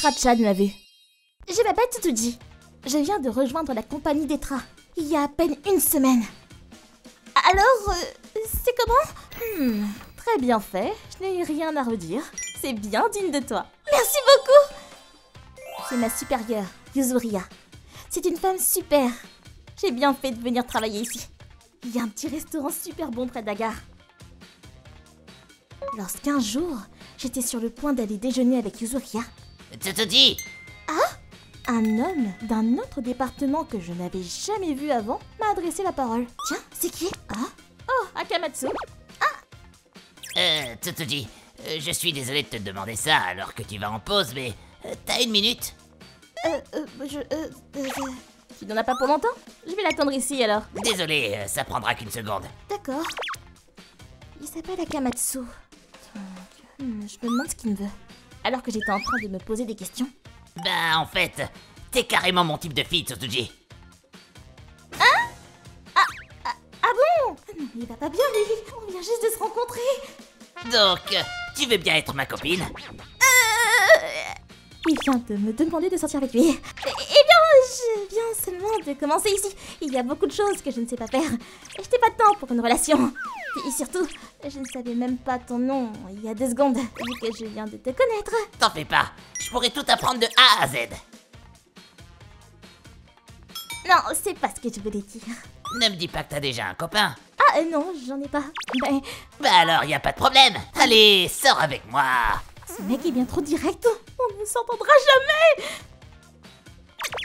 Etra-chan m'a vu. Je m'appelle Tsutsuji. Je viens de rejoindre la compagnie d'Etra, il y a à peine une semaine. Alors, c'est comment? Très bien fait, je n'ai rien à redire. C'est bien digne de toi. Merci beaucoup. C'est ma supérieure, Yuzuria. C'est une femme super. J'ai bien fait de venir travailler ici. Il y a un petit restaurant super bon près de la gare. Lorsqu'un jour, j'étais sur le point d'aller déjeuner avec Yuzuria, Tsutsuji! un homme d'un autre département que je n'avais jamais vu avant m'a adressé la parole. Tiens, c'est qui? Oh, Akamatsu. Tsutsuji, je suis désolé de te demander ça alors que tu vas en pause, mais t'as une minute? Tu n'en as pas pour longtemps? Je vais l'attendre ici alors. Désolé, ça prendra qu'une seconde. D'accord. Il s'appelle Akamatsu. Je me demande ce qu'il me veut. Alors que j'étais en train de me poser des questions. Ben, en fait, t'es carrément mon type de fille, Tsutsuji. Ah bon? Non, il va pas bien lui. On vient juste de se rencontrer. Donc, tu veux bien être ma copine? Il vient de me demander de sortir avec lui. Eh bien, je viens seulement de commencer ici. Il y a beaucoup de choses que je ne sais pas faire. Et je n'ai pas de temps pour une relation. Et surtout, je ne savais même pas ton nom il y a 2 secondes, vu que je viens de te connaître. T'en fais pas, je pourrais tout apprendre de A à Z. Non, c'est pas ce que je voulais dire. Ne me dis pas que t'as déjà un copain. Ah non, j'en ai pas. Ben, Bah alors, y a pas de problème. Allez, sors avec moi. ce mec est bien trop direct. On ne s'entendra jamais.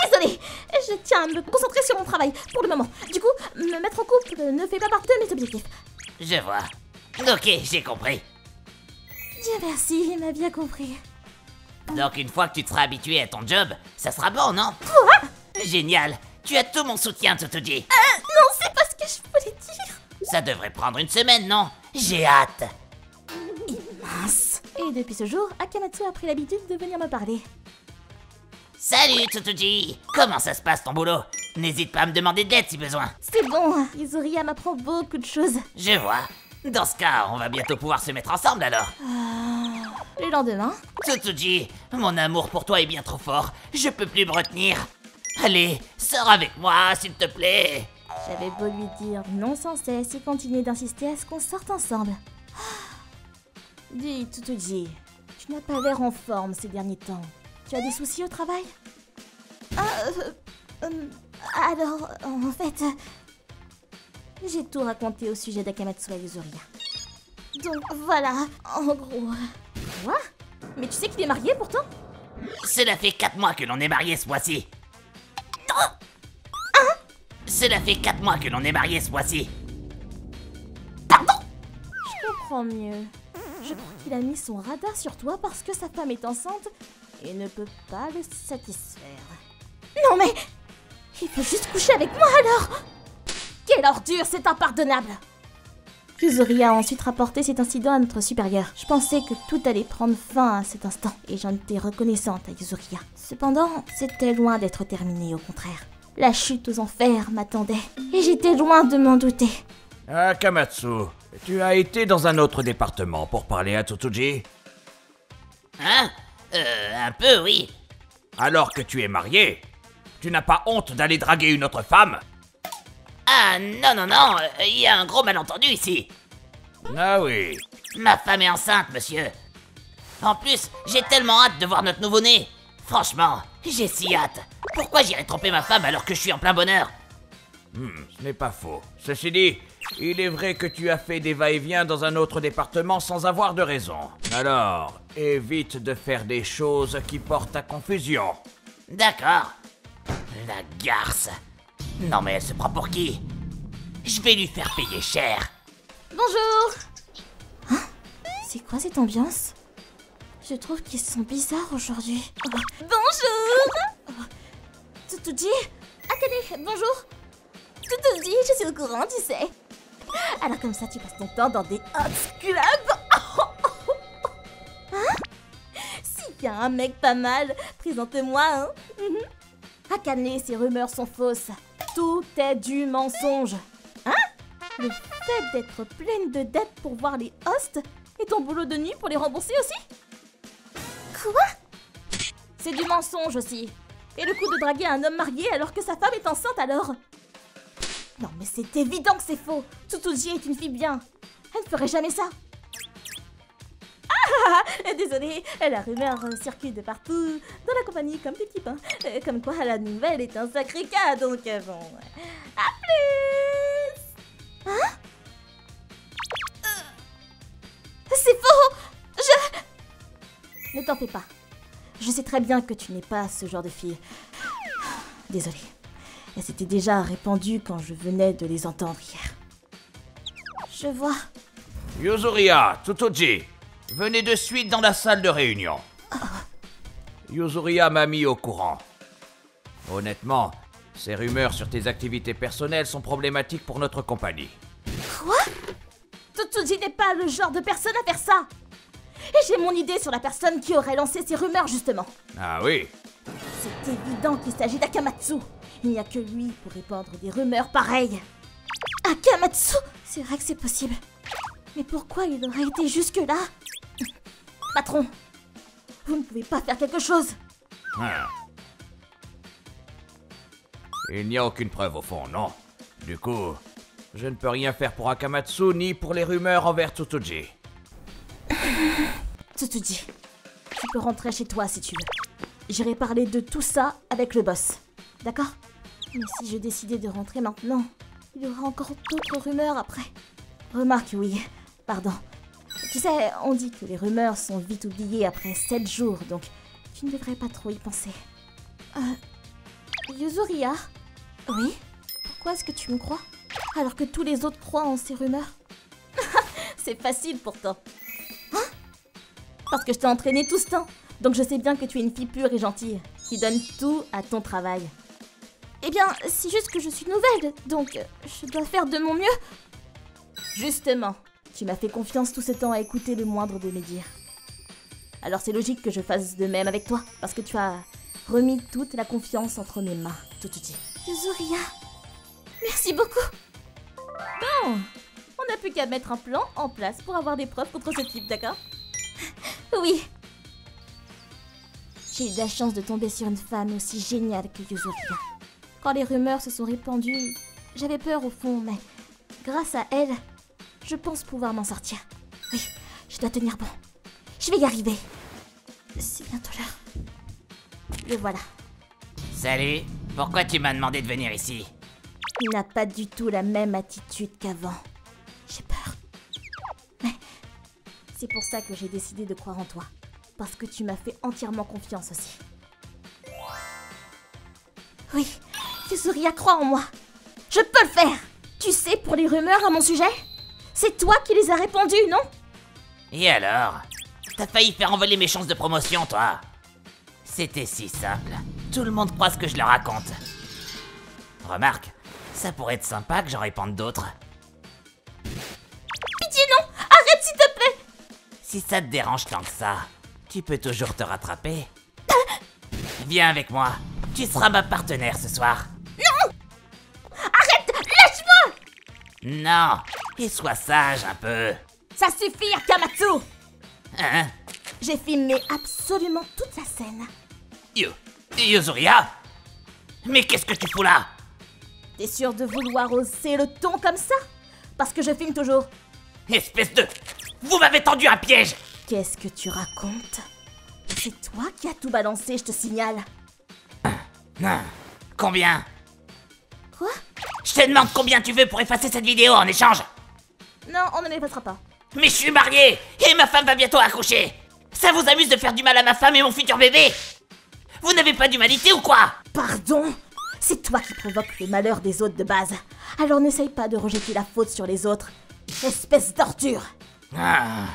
Désolée, je tiens à me concentrer sur mon travail pour le moment. Du coup, me mettre en couple ne fait pas partie de mes objectifs. Je vois. Ok, j'ai compris. Dieu merci, il m'a bien compris. Donc une fois que tu te seras habitué à ton job, ça sera bon, non? Quoi? Génial. Tu as tout mon soutien, Tsutsuji. Non, c'est pas ce que je voulais dire. Ça devrait prendre une semaine, non? J'ai hâte. Mince. Et depuis ce jour, Akamatsu a pris l'habitude de venir me parler. Salut, Tsutsuji. Comment ça se passe ton boulot? N'hésite pas à me demander de l'aide si besoin. C'est bon, Yuzuria m'apprend beaucoup de choses. Je vois. Dans ce cas, on va bientôt pouvoir se mettre ensemble alors. Le lendemain, Tsutsuji, mon amour pour toi est bien trop fort. Je peux plus me retenir. Allez, sors avec moi, s'il te plaît. j'avais beau lui dire non sans cesse et continuer d'insister à ce qu'on sorte ensemble. Dis, Tsutsuji, tu n'as pas l'air en forme ces derniers temps. Tu as des soucis au travail? Alors, en fait, j'ai tout raconté au sujet d'Akamatsu à Yuzuria. Donc voilà, en gros... Quoi? Mais tu sais qu'il est marié pourtant? Cela fait 4 mois que l'on est mariés ce mois-ci. Cela fait 4 mois que l'on est mariés ce mois-ci. Je comprends mieux. Je crois qu'il a mis son radar sur toi parce que sa femme est enceinte et ne peut pas le satisfaire. Non mais... Il peut juste coucher avec moi alors! Quelle ordure, c'est impardonnable! Yuzuria a ensuite rapporté cet incident à notre supérieur. Je pensais que tout allait prendre fin à cet instant et j'en étais reconnaissante à Yuzuria. Cependant, c'était loin d'être terminé, au contraire. La chute aux enfers m'attendait et j'étais loin de m'en douter. Akamatsu, tu as été dans un autre département pour parler à Tsutsuji? Hein? Un peu, oui. Alors que tu es marié, tu n'as pas honte d'aller draguer une autre femme? Ah non, il y a un gros malentendu ici. Ah oui. Ma femme est enceinte, monsieur. En plus, j'ai tellement hâte de voir notre nouveau-né. Franchement, j'ai si hâte. Pourquoi j'irais tromper ma femme alors que je suis en plein bonheur? Ce n'est pas faux. Ceci dit, il est vrai que tu as fait des va-et-vient dans un autre département sans avoir de raison. Alors, évite de faire des choses qui portent à confusion. D'accord. La garce. Non mais elle se prend pour qui? Je vais lui faire payer cher. Bonjour! C'est quoi cette ambiance? Je trouve qu'ils sont bizarres aujourd'hui. Bonjour! Tsutsuji? Akane, bonjour! Tsutsuji, je suis au courant, tu sais. Alors comme ça, tu passes ton temps dans des hot clubs. S'il y a un mec pas mal, présente-moi, hein. Akane, ces rumeurs sont fausses. Tout est du mensonge. Hein? Le fait d'être pleine de dettes pour voir les hosts et ton boulot de nuit pour les rembourser aussi? Quoi? C'est du mensonge aussi. Et le coup de draguer un homme marié alors que sa femme est enceinte alors? Non mais c'est évident que c'est faux. Tsutsuji est une fille bien. Elle ne ferait jamais ça. Ah, désolée, la rumeur circule de partout dans la compagnie comme des petits pains. Comme quoi la nouvelle est un sacré cas, donc bon. À plus. Hein? C'est faux. Ne t'en fais pas. Je sais très bien que tu n'es pas ce genre de fille. Désolée. Elles s'étaient déjà répandues quand je venais de les entendre hier. Je vois. Yuzuria, Tsutsuji, venez de suite dans la salle de réunion. Yuzuria m'a mis au courant. Honnêtement, ces rumeurs sur tes activités personnelles sont problématiques pour notre compagnie. Quoi? Tsutsuji n'est pas le genre de personne à faire ça. Et j'ai mon idée sur la personne qui aurait lancé ces rumeurs, justement. Ah oui? C'est évident qu'il s'agit d'Akamatsu. Il n'y a que lui pour répandre des rumeurs pareilles. Akamatsu? C'est vrai que c'est possible. Mais pourquoi il aurait été jusque-là? Patron, vous ne pouvez pas faire quelque chose. Il n'y a aucune preuve au fond, non? Du coup, je ne peux rien faire pour Akamatsu ni pour les rumeurs envers Tsutsuji. Tsutsuji, tu peux rentrer chez toi si tu veux. J'irai parler de tout ça avec le boss. D'accord? Mais si je décidais de rentrer maintenant, il y aura encore d'autres rumeurs après. Remarque, oui. Pardon. Tu sais, on dit que les rumeurs sont vite oubliées après 7 jours, donc tu ne devrais pas trop y penser. Yuzuria? Oui? Pourquoi est-ce que tu me crois? Alors que tous les autres croient en ces rumeurs? C'est facile pourtant. Hein? Parce que je t'ai entraîné tout ce temps. Donc je sais bien que tu es une fille pure et gentille, qui donne tout à ton travail. Eh bien, c'est juste que je suis nouvelle, donc je dois faire de mon mieux. Justement, tu m'as fait confiance tout ce temps à écouter le moindre de mes dires. Alors c'est logique que je fasse de même avec toi, parce que tu as remis toute la confiance entre mes mains, Tsutsuji. Yuzuria, merci beaucoup. Bon, on n'a plus qu'à mettre un plan en place pour avoir des preuves contre ce type, d'accord? Oui. J'ai eu de la chance de tomber sur une femme aussi géniale que Yuzuria. Quand les rumeurs se sont répandues, j'avais peur au fond, mais grâce à elle, je pense pouvoir m'en sortir. Oui, je dois tenir bon. Je vais y arriver. C'est bientôt l'heure. Le voilà. Salut, pourquoi tu m'as demandé de venir ici? Il n'a pas du tout la même attitude qu'avant. J'ai peur. Mais c'est pour ça que j'ai décidé de croire en toi. Parce que tu m'as fait entièrement confiance aussi. Oui, Yuzuria croit en moi. Je peux le faire. Tu sais, pour les rumeurs à mon sujet, c'est toi qui les as répandues, non? Et alors? T'as failli faire envoler mes chances de promotion, toi. C'était si simple. Tout le monde croit ce que je leur raconte. Remarque, ça pourrait être sympa que j'en répande d'autres. Pitié non! Arrête s'il te plaît! Si ça te dérange tant que ça, tu peux toujours te rattraper. Viens avec moi. Tu seras ma partenaire ce soir. Non! Arrête! Lâche-moi! Non, et sois sage un peu. Ça suffit, Akamatsu! Hein? J'ai filmé absolument toute la scène. Yuzuria? Mais qu'est-ce que tu fous là? T'es sûr de vouloir hausser le ton comme ça? Parce que je filme toujours. Espèce de... Vous m'avez tendu un piège! Qu'est-ce que tu racontes? C'est toi qui as tout balancé, je te signale. Combien? Quoi? Je te demande combien tu veux pour effacer cette vidéo en échange? Non, on ne l'effacera pas. Mais je suis marié et ma femme va bientôt accoucher. Ça vous amuse de faire du mal à ma femme et mon futur bébé? Vous n'avez pas d'humanité ou quoi? Pardon? C'est toi qui provoques les malheurs des autres de base. Alors n'essaye pas de rejeter la faute sur les autres. Espèce d'ordure! Ah.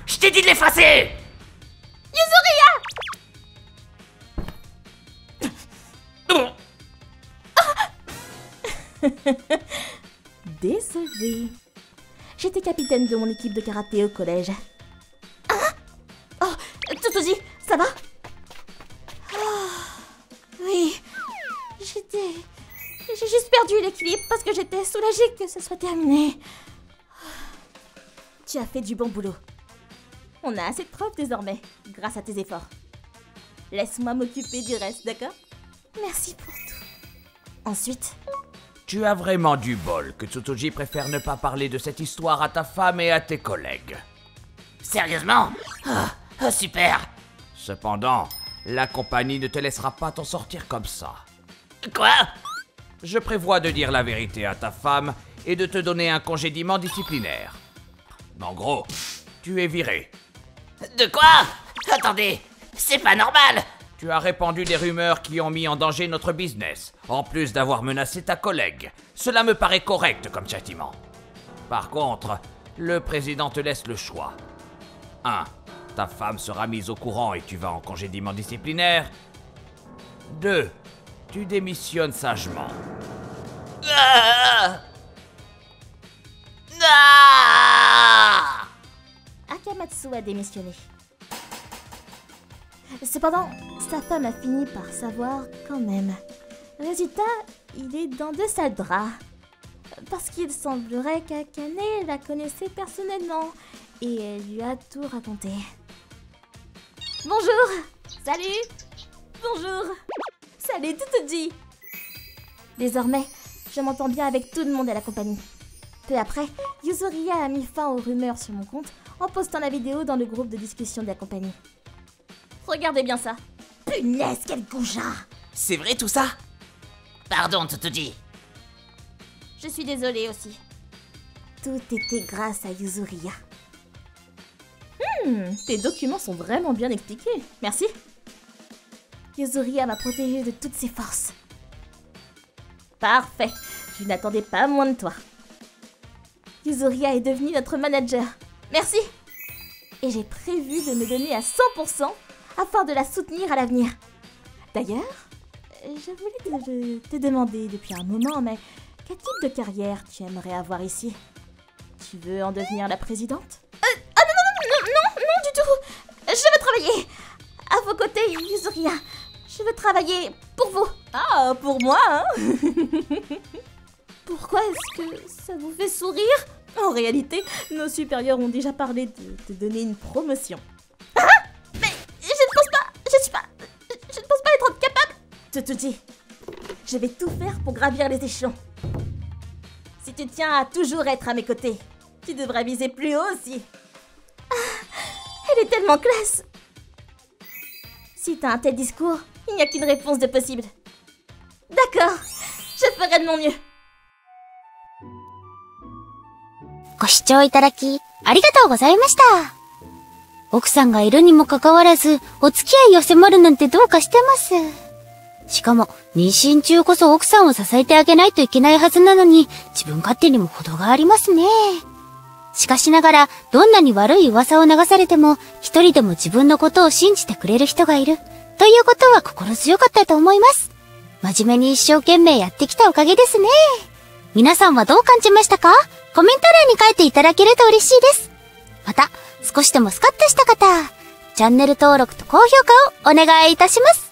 Je t'ai dit de l'effacer! Désolée. J'étais capitaine de mon équipe de karaté au collège. Ah! Oh, Tsutsuji, ça va? Oui. J'ai juste perdu l'équilibre parce que j'étais soulagée que ce soit terminé. Tu as fait du bon boulot. On a assez de preuves désormais, grâce à tes efforts. Laisse-moi m'occuper du reste, d'accord? Merci pour tout. Ensuite... Tu as vraiment du bol que Tsutoji préfère ne pas parler de cette histoire à ta femme et à tes collègues. Sérieusement? Oh, super! Cependant, la compagnie ne te laissera pas t'en sortir comme ça. Quoi? Je prévois de dire la vérité à ta femme et de te donner un congédiement disciplinaire. En gros, tu es viré. De quoi? Attendez, c'est pas normal! Tu as répandu des rumeurs qui ont mis en danger notre business, en plus d'avoir menacé ta collègue. Cela me paraît correct comme châtiment. Par contre, le président te laisse le choix. 1. Ta femme sera mise au courant et tu vas en congédiement disciplinaire. 2. Tu démissionnes sagement. Akamatsu a démissionné. Cependant, sa femme a fini par savoir quand même. Résultat, il est dans de sales draps. Parce qu'il semblerait qu'Akane la connaissait personnellement et elle lui a tout raconté. Bonjour! Salut! Bonjour! Salut Tsutoji! Désormais, je m'entends bien avec tout le monde à la compagnie. Peu après, Yuzuriha a mis fin aux rumeurs sur mon compte en postant la vidéo dans le groupe de discussion de la compagnie. Regardez bien ça. Punaise, quel goujat! C'est vrai tout ça? Pardon, Tsutoji. Je suis désolée aussi. Tout était grâce à Yuzuriha. Tes documents sont vraiment bien expliqués. Merci. Yuzuriha m'a protégée de toutes ses forces. Parfait. Je n'attendais pas moins de toi. Yuzuriha est devenue notre manager. Merci. Et j'ai prévu de me donner à 100% afin de la soutenir à l'avenir. D'ailleurs, je voulais te demander depuis un moment, mais quel type de carrière tu aimerais avoir ici? Tu veux en devenir la présidente? Non, du tout. Je veux travailler à vos côtés, Yuzuriha. Je veux travailler pour vous. Ah, pour moi, hein? Pourquoi est-ce que ça vous fait sourire? En réalité, nos supérieurs ont déjà parlé de te donner une promotion. Ah! Mais je ne pense pas être capable. Tsutoji, je vais tout faire pour gravir les échelons. Si tu tiens à toujours être à mes côtés, tu devrais viser plus haut aussi. Ah, elle est tellement classe. Si t'as un tel discours, il n'y a qu'une réponse de possible. D'accord, je ferai de mon mieux. ご視聴いただき、ありがとうございました。奥さんがいるにもかかわらず、お付き合いを迫るなんてどうかしてます。しかも、妊娠中こそ奥さんを支えてあげないといけないはずなのに、自分勝手にも程がありますね。しかしながら、どんなに悪い噂を流されても、一人でも自分のことを信じてくれる人がいる、ということは心強かったと思います。真面目に一生懸命やってきたおかげですね。皆さんはどう感じましたか？コメント欄に書いていただけると嬉しいです。また、少しでもスカッとした方、チャンネル登録と高評価をお願いいたします。